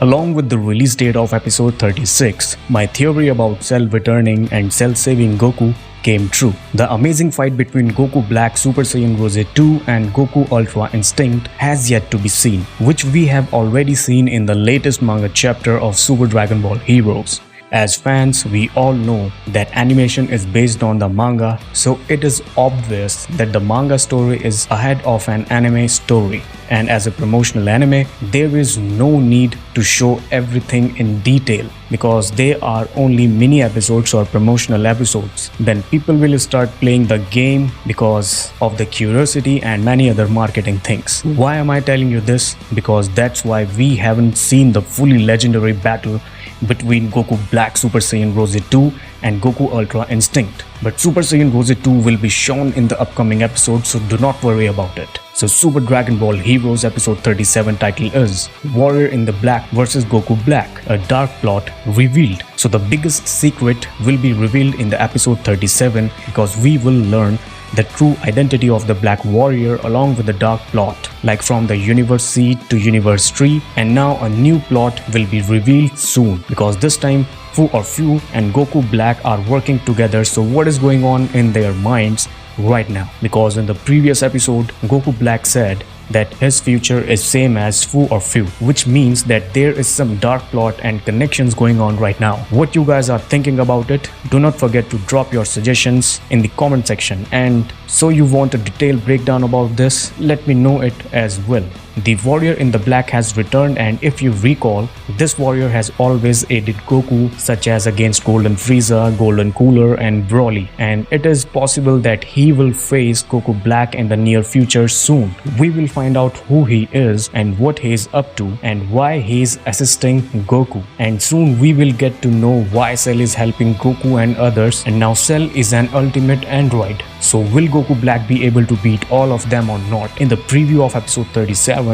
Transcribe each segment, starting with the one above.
Along with the release date of episode 36, my theory about Cell returning and Cell saving Goku came true. The amazing fight between Goku Black Super Saiyan Rose 2 and Goku Ultra Instinct has yet to be seen, which we have already seen in the latest manga chapter of Super Dragon Ball Heroes. As fans, we all know that animation is based on the manga, so it is obvious that the manga story is ahead of an anime story. And as a promotional anime, there is no need to show everything in detail because they are only mini episodes or promotional episodes. Then people will start playing the game because of the curiosity and many other marketing things. Why am I telling you this? Because that's why we haven't seen the fully legendary battle between Goku Black Super Saiyan Rose 2 and Goku Ultra Instinct. But Super Saiyan Rose 2 will be shown in the upcoming episode, so do not worry about it. So Super Dragon Ball Heroes episode 37 title is Warrior in the Black vs Goku Black, a dark plot revealed. So the biggest secret will be revealed in the episode 37 because we will learn the true identity of the Black Warrior along with the dark plot, like from the Universe Seed to Universe Tree, and now a new plot will be revealed soon because this time Fu or Fu and Goku Black are working together. So what is going on in their minds right now? Because in the previous episode, Goku Black said that his future is same as Fu or Fu, which means that there is some dark plot and connections going on right now. What you guys are thinking about it? Do not forget to drop your suggestions in the comment section. And so you want a detailed breakdown about this? Let me know it as well. The Warrior in the Black has returned, and if you recall, this warrior has always aided Goku, such as against Golden Frieza, Golden Cooler and Broly, and it is possible that he will face Goku Black in the near future soon. We will find out who he is and what he is up to and why he is assisting Goku, and soon we will get to know why Cell is helping Goku and others, and now Cell is an ultimate android. So will Goku Black be able to beat all of them or not? In the preview of episode 37,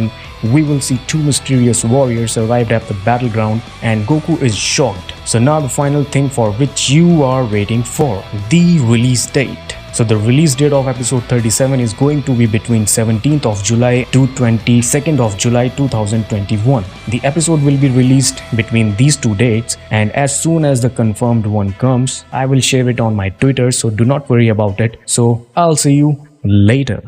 we will see two mysterious warriors arrived at the battleground and Goku is shocked. So now the final thing for which you are waiting for, the release date. So the release date of episode 37 is going to be between 17th of July to 22nd of July 2021. The episode will be released between these two dates, and as soon as the confirmed one comes, I will share it on my Twitter, so do not worry about it. So I'll see you later.